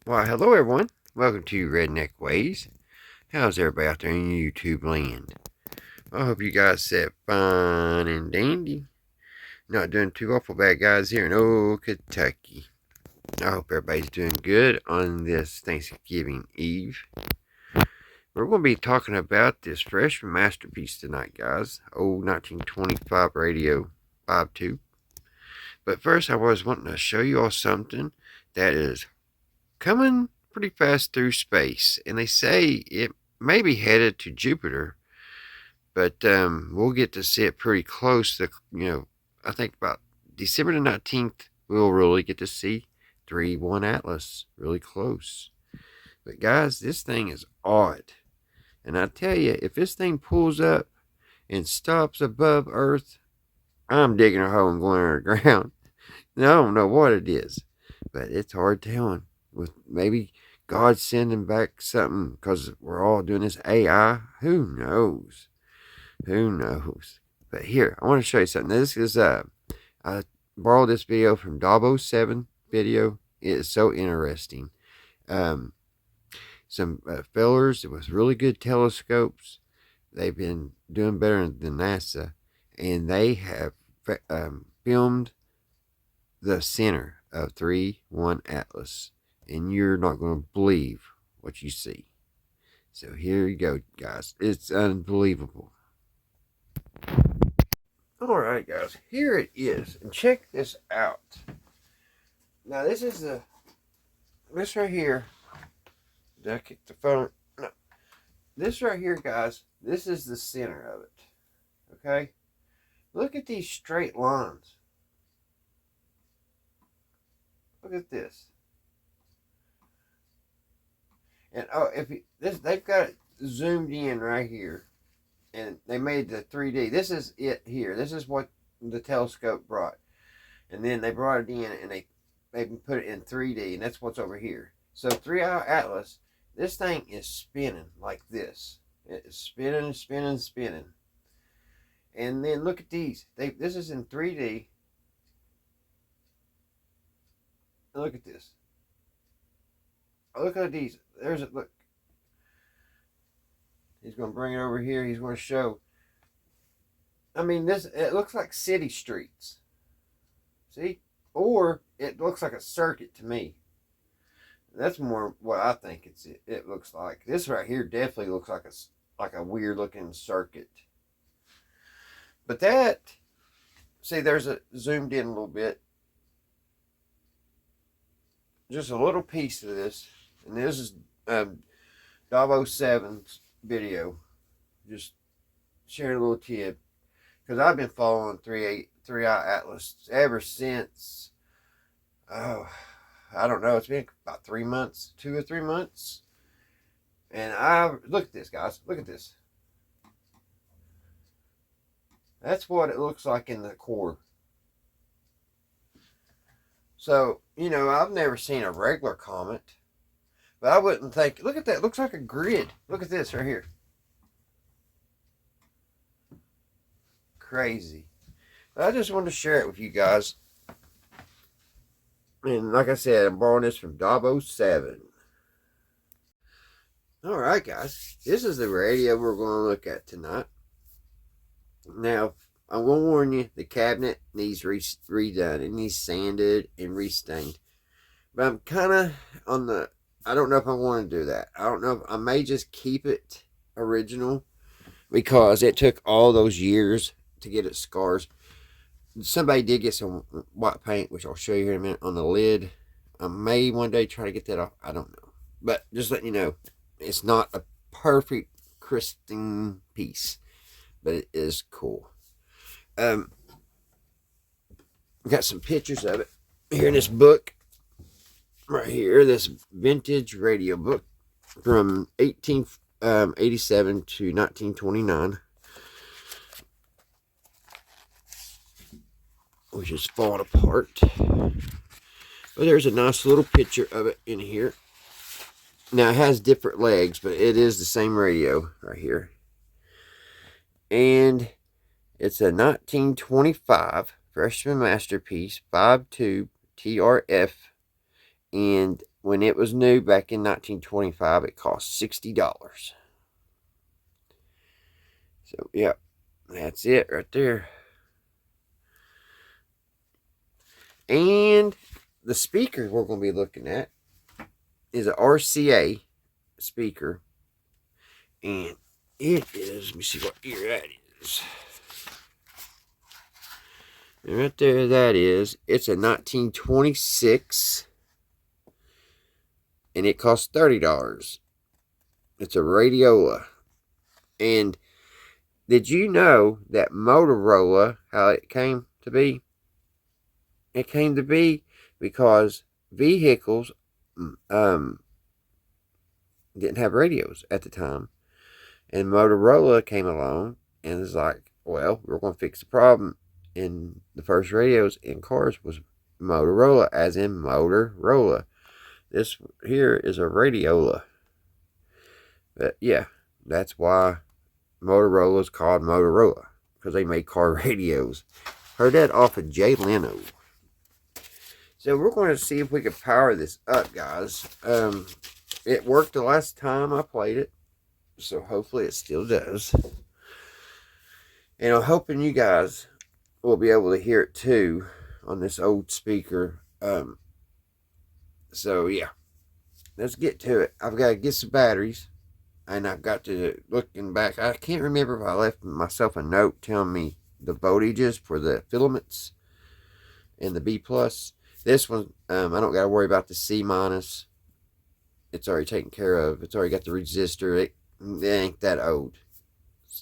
Why, hello everyone. Welcome to Redneck Ways. How's everybody out there in YouTube land? I hope you guys set fine and dandy. Not doing too awful bad, guys, here in old Kentucky. I hope everybody's doing good on this Thanksgiving Eve. We're going to be talking about this freshman masterpiece tonight, guys. Old 1925 radio 5.2. But first, I was wanting to show you all something that is coming pretty fast through space, and they say it may be headed to Jupiter, but we'll get to see it pretty close. I think about December the 19th, we'll really get to see 3-1 Atlas really close. But guys, this thing is odd, and I tell you, if this thing pulls up and stops above Earth, I'm digging a hole and going underground. And I don't know what it is, but it's hard telling. With maybe God sending back something because we're all doing this AI. Who knows? Who knows? But here, I want to show you something. This is I borrowed this video from Dabo7 video. It is so interesting. Some fellers with really good telescopes. They've been doing better than NASA, and they have filmed the center of 3-1 Atlas. And you're not going to believe what you see. So here you go, guys. It's unbelievable. Alright, guys. Here it is. And check this out. Now, this is this right here. Did I kick the phone? No. This right here, guys, this is the center of it. Okay? Look at these straight lines. Look at this. And they've got it zoomed in right here, and they made the 3D. This is it here. This is what the telescope brought, and then they brought it in and they put it in 3D, and that's what's over here. So 3-hour Atlas, this thing is spinning like this. It's spinning, spinning, spinning. And then look at these. This is in 3D. Look at this. Look at these. There's a look. He's going to bring it over here. He's going to show. I mean, it looks like city streets. See? Or it looks like a circuit to me. That's more what I think it looks like. This right here definitely looks like a weird looking circuit. But that, see, there's a zoomed in a little bit. Just a little piece of this. And this is Davo7's video. Just sharing a little tip. Because I've been following 3-Eye Atlas ever since, I don't know, it's been about 3 months, 2 or 3 months. And look at this, guys. Look at this. That's what it looks like in the core. So, I've never seen a regular comet. But I wouldn't think, look at that, it looks like a grid. Look at this right here. Crazy. But I just wanted to share it with you guys. And like I said, I'm borrowing this from Dabo7. Alright, guys. This is the radio we're going to look at tonight. Now, I'm going to warn you, the cabinet needs redone. It needs sanded and restained. But I'm kind of on the, I don't know if I want to do that. I don't know if I may just keep it original because it took all those years to get its scars. Somebody did get some white paint, which I'll show you here in a minute, on the lid. I may one day try to get that off. I don't know. But just letting you know, it's not a perfect pristine piece, but it is cool. Got some pictures of it here in this book. Right here, this vintage radio book from 1887 to 1929, which is falling apart. But there's a nice little picture of it in here. Now, it has different legs, but it is the same radio right here. And it's a 1925 freshman masterpiece, 5-tube TRF. And when it was new back in 1925, it cost $60. So, yeah, that's it right there. And the speaker we're going to be looking at is an RCA speaker. And it is, let me see what year that is. And right there, that is, it's a 1926. And it costs $30. It's a radiola. And did you know that Motorola, how it came to be? It came to be because vehicles didn't have radios at the time. And Motorola came along and was like, well, we're going to fix the problem. And the first radios in cars was Motorola, as in Motorola. This here is a radiola. But yeah, that's why Motorola is called Motorola, because they made car radios. Heard that off of Jay Leno. So we're going to see if we can power this up, guys. It worked the last time I played it, so hopefully it still does. And I'm hoping you guys will be able to hear it too on this old speaker. So yeah, let's get to it. I've got to get some batteries, and I've got to, looking back, I can't remember if I left myself a note telling me the voltages for the filaments and the B+. This one, I don't got to worry about the C-. It's already taken care of. It's already got the resistor. It ain't that old.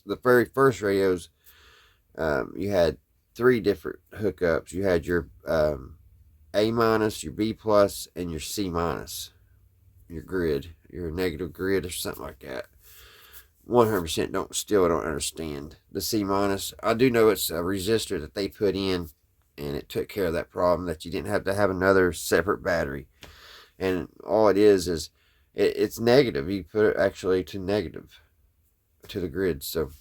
The very first radios, you had 3 different hookups. You had your A-, your B+, and your C-, your grid, your negative grid or something like that. 100% don't understand the C-. I do know it's a resistor that they put in, and it took care of that problem, that you didn't have to have another separate battery. And all it is it's negative. You put it actually to negative to the grid. So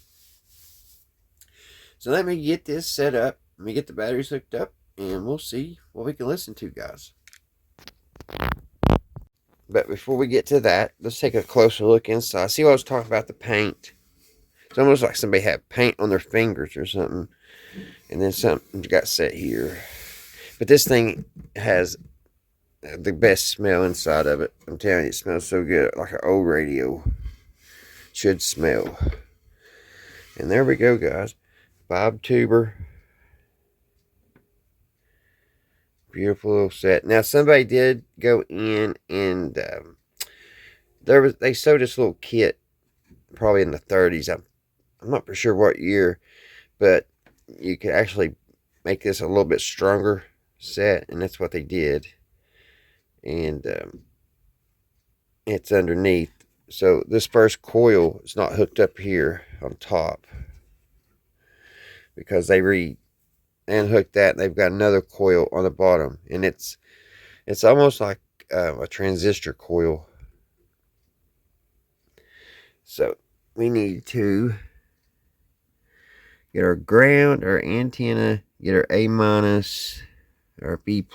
let me get this set up. Let me get the batteries hooked up, and we'll see what we can listen to, guys. But before we get to that, let's take a closer look inside. See what I was talking about, the paint. It's almost like somebody had paint on their fingers or something. And then something got set here. But this thing has the best smell inside of it. I'm telling you, it smells so good. Like an old radio should smell. And there we go, guys. 5-tuber. Beautiful little set. Now, somebody did go in and they sold this little kit probably in the 30s. I'm not for sure what year, but you could actually make this a little bit stronger set, and that's what they did. And it's underneath. So this first coil is not hooked up here on top, because they unhooked that, and they've got another coil on the bottom, and it's almost like a transistor coil. So we need to get our ground, our antenna, get our A-, our B+, B-,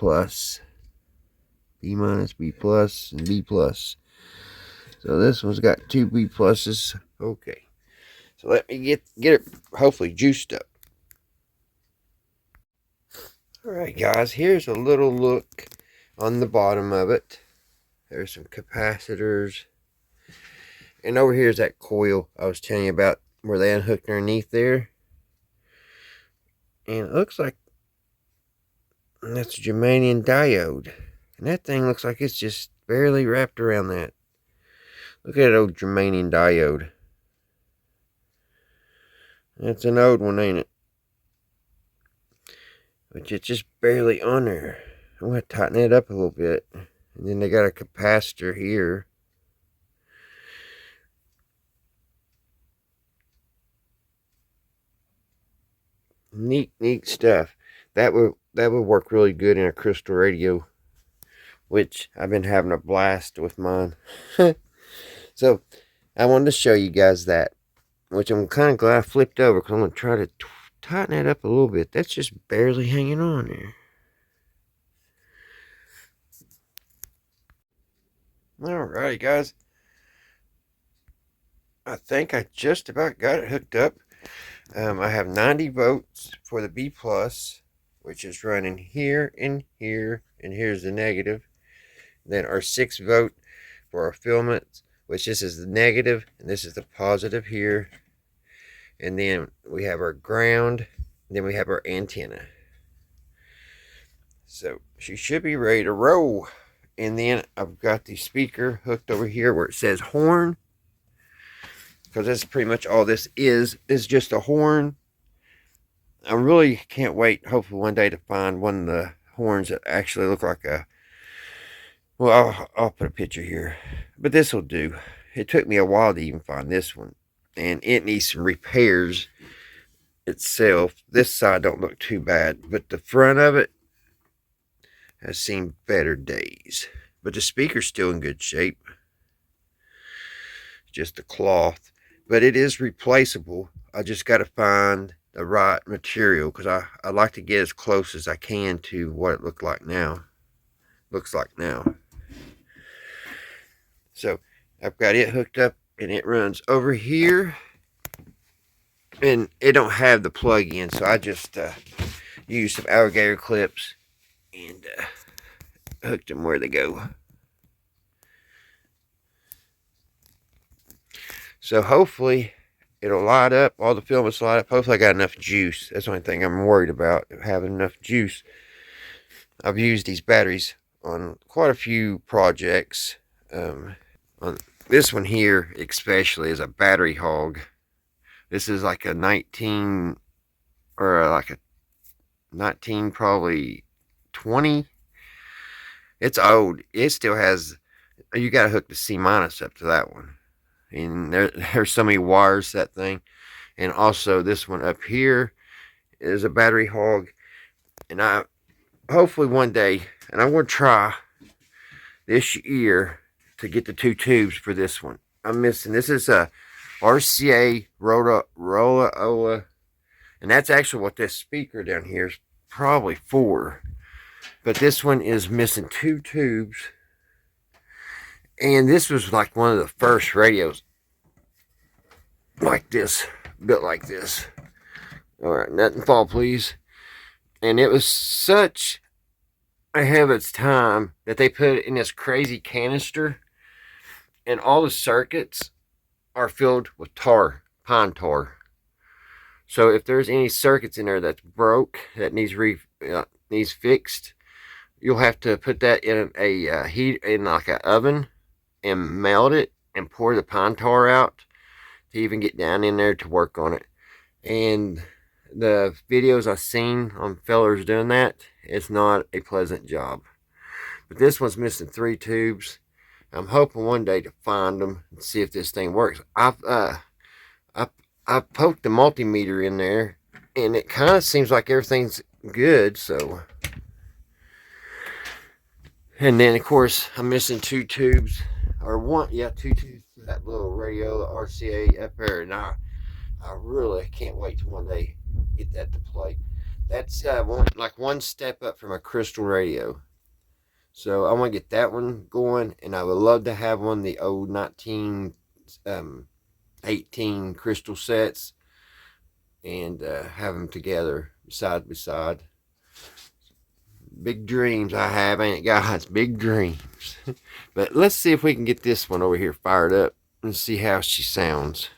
B+, and B+. So this one's got 2 B+. Okay. So let me get it hopefully juiced up. Alright, guys, here's a little look on the bottom of it. There's some capacitors. And over here is that coil I was telling you about, where they unhooked underneath there. And it looks like that's a germanium diode. And that thing looks like it's just barely wrapped around that. Look at that old germanium diode. That's an old one, ain't it? But it's just barely on there. I'm going to tighten it up a little bit. And then they got a capacitor here. Neat stuff. That would work really good in a crystal radio, which I've been having a blast with mine. So I wanted to show you guys that, which I'm kind of glad I flipped over, because I'm going to try to tighten it up a little bit. That's just barely hanging on there. Alright, guys. I think I just about got it hooked up. I have 90 volts for the B plus, which is running here and here, and here's the negative. Then our 6 volt for our filaments, which this is the negative, and this is the positive here. And then we have our ground, and then we have our antenna. So she should be ready to roll. And then I've got the speaker hooked over here where it says horn, because that's pretty much all this is just a horn. I really can't wait, hopefully one day, to find one of the horns that actually look like a, well, I'll put a picture here, but this will do. It took me a while to even find this one, and it needs some repairs itself. This side don't look too bad, but the front of it has seen better days. But the speaker's still in good shape. Just the cloth, but it is replaceable. I just got to find the right material, because I like to get as close as I can to what it looks like now. So I've got it hooked up, and it runs over here, and it don't have the plug in, so I just used some alligator clips and hooked them where they go. So hopefully it'll light up, all the filaments light up. Hopefully I got enough juice. That's the only thing I'm worried about, having enough juice. I've used these batteries on quite a few projects. On this one here especially is a battery hog. This is like a 19, or like a 19, probably 20. It's old. It still has, you got to hook the C minus up to that one. And there's so many wires, that thing. And also this one up here is a battery hog. And I hopefully one day, and I'm going to try this year to get the 2 tubes for this one. I'm missing, this is a RCA Rolla, and that's actually what this speaker down here is probably for. But this one is missing 2 tubes. And this was like one of the first radios like this, built like this. Alright, nothing fall please. And it was such ahead of its time that they put it in this crazy canister, and all the circuits are filled with tar, pine tar. So if there's any circuits in there that's broke, that needs fixed, you'll have to put that in a heat, in like an oven, and melt it and pour the pine tar out to even get down in there to work on it. And the videos I've seen on fellers doing that, it's not a pleasant job. But this one's missing 3 tubes. I'm hoping one day to find them and see if this thing works. I've poked the multimeter in there, and it kind of seems like everything's good. So, and then of course I'm missing 2 tubes, or 2 tubes for that little radio, the RCA up there. And I really can't wait to one day get that to play. That's one step up from a crystal radio. So I want to get that one going, and I would love to have one of the old 1918 crystal sets, and have them together side by side. Big dreams I have, ain't it, guys? Big dreams. But let's see if we can get this one over here fired up and see how she sounds.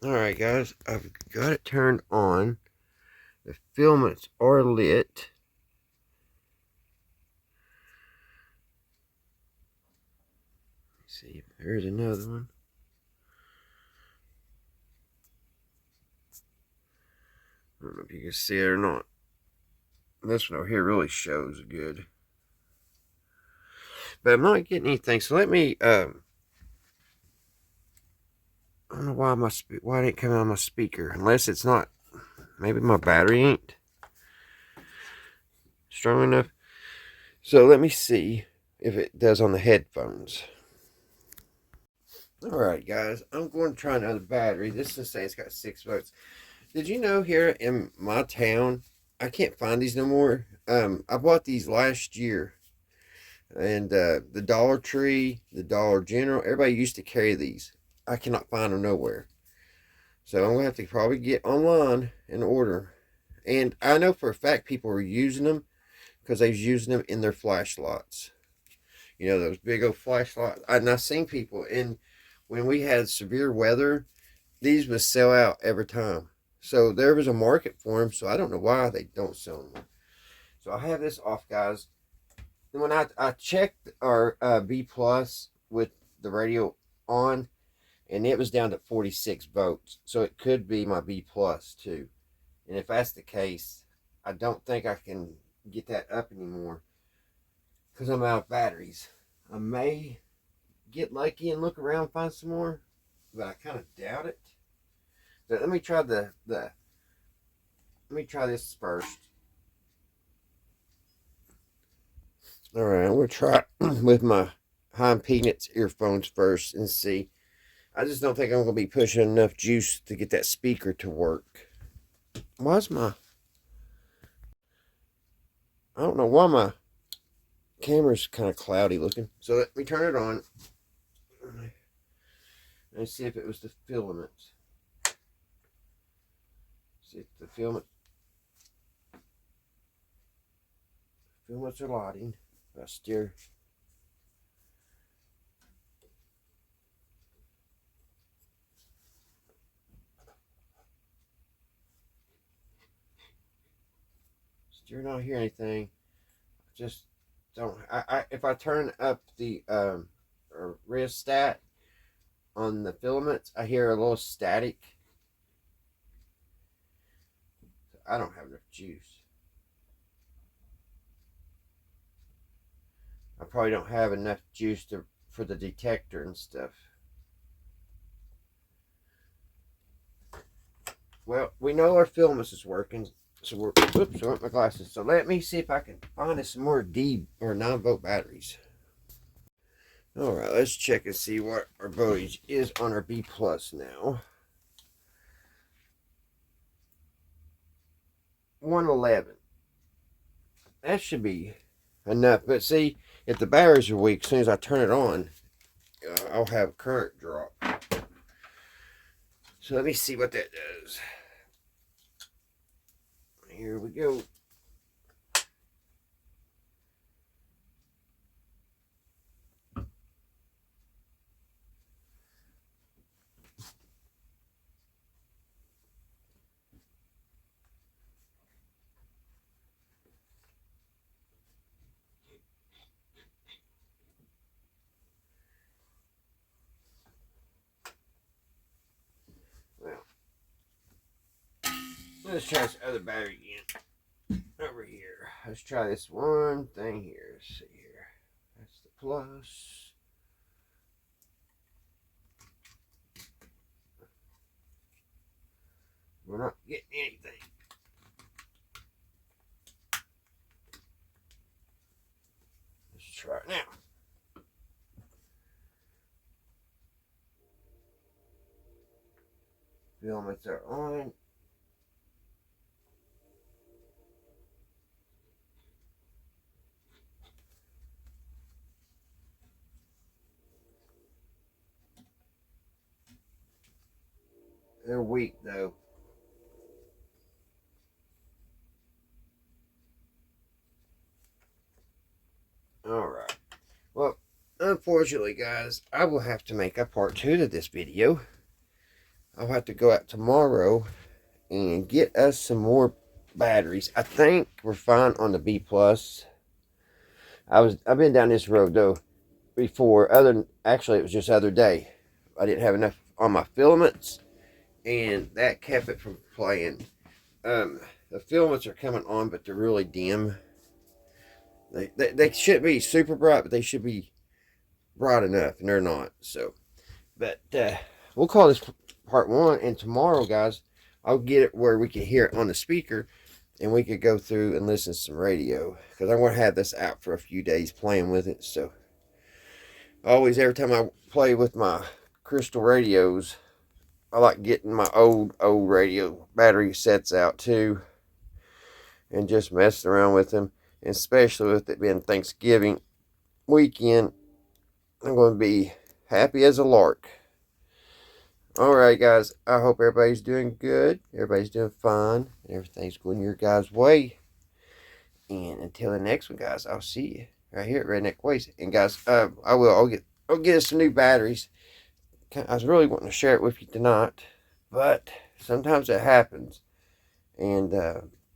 Alright guys, I've got it turned on. The filaments are lit. Let's see, there's another one. I don't know if you can see it or not. This one over here really shows good. But I'm not getting anything, so let me, I don't know why it ain't coming on my speaker, unless it's not, maybe my battery ain't strong enough. So let me see if it does on the headphones. Alright guys, I'm going to try another battery. This is saying it's got 6 volts. Did you know here in my town, I can't find these no more. I bought these last year. And the Dollar Tree, the Dollar General, everybody used to carry these. I cannot find them nowhere. So I'm going to have to probably get online and order. And I know for a fact people were using them because they was using them in their flashlights. You know, those big old flashlights. And I've seen people in, when we had severe weather, these would sell out every time. So there was a market for them. So I don't know why they don't sell them. So I have this off, guys. And when I checked our B plus with the radio on, and it was down to 46 volts. So it could be my B plus too. And if that's the case, I don't think I can get that up anymore because I'm out of batteries. I may get lucky and look around and find some more, but I kind of doubt it. So let me try let me try this first. All right, I'm gonna try with my high impedance earphones first and see. I just don't think I'm gonna be pushing enough juice to get that speaker to work. Why's my, I don't know why my camera's kind of cloudy looking. So let me turn it on and see if it was the filaments. See if the filaments are lighting. I steer. Still not hear anything. Just don't. If I turn up the rheostat on the filaments, I hear a little static. I don't have enough juice. I probably don't have enough juice for the detector and stuff. Well, we know our filaments is working, so we're, oops, I want my glasses. So let me see if I can find us some more D or 9-volt batteries. All right, let's check and see what our voltage is on our B plus now. 111. That should be enough. But see, if the batteries are weak, as soon as I turn it on, I'll have a current drop. So let me see what that does. Here we go. Well, let's try this other battery again. Over here. Let's try this one thing here. Let's see here. That's the plus. We're not getting anything. Let's try it now. Filaments are on. They're weak though. Alright. Well, unfortunately, guys, I will have to make a part 2 to this video. I'll have to go out tomorrow and get us some more batteries. I think we're fine on the B plus. I've been down this road though before. Actually, it was just the other day. I didn't have enough on my filaments, and that kept it from playing. The filaments are coming on, but they're really dim. They should be super bright, but they should be bright enough, and they're not. So, but we'll call this part 1, and tomorrow, guys, I'll get it where we can hear it on the speaker, and we could go through and listen to some radio, because I'm going to have this out for a few days playing with it. So, always, every time I play with my crystal radios, I like getting my old radio battery sets out too, and just messing around with them, and especially with it being Thanksgiving. weekend, I'm going to be happy as a lark. Alright, guys, I hope everybody's doing good. Everybody's doing fine. Everything's going your guys' way. And until the next one, guys, I'll see you right here at Redneck Ways. And guys, I'll get us some new batteries. I was really wanting to share it with you tonight, but sometimes it happens. And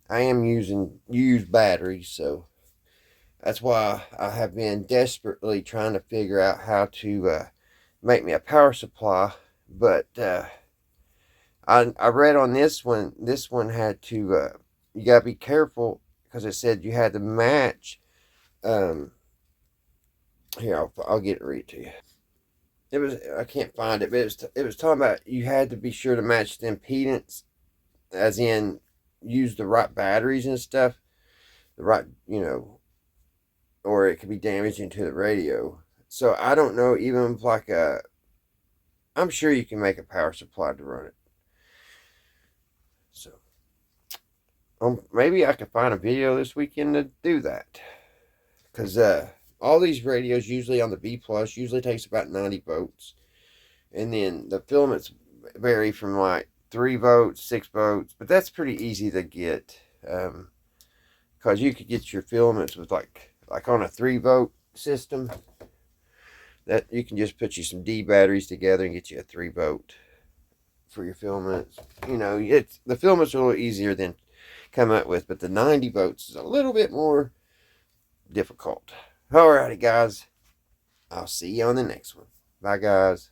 I am using used batteries, so that's why I have been desperately trying to figure out how to make me a power supply. But I read on this one had to, you got to be careful because it said you had to match. Um, Here, I'll get it read to you. It was, I can't find it, but it was talking about you had to be sure to match the impedance, as in use the right batteries and stuff, the right, or it could be damaging to the radio. So I don't know, even like I'm sure you can make a power supply to run it. So maybe I could find a video this weekend to do that, because all these radios usually on the B plus usually takes about 90 volts, and then the filaments vary from like 3 volts, 6 volts, but that's pretty easy to get, because you could get your filaments with like on a 3-volt system, that you can just put you some D batteries together and get you a 3-volt for your filaments. It's the filaments are a little easier than come up with, but the 90 volts is a little bit more difficult. Alrighty, guys, I'll see you on the next one. Bye, guys.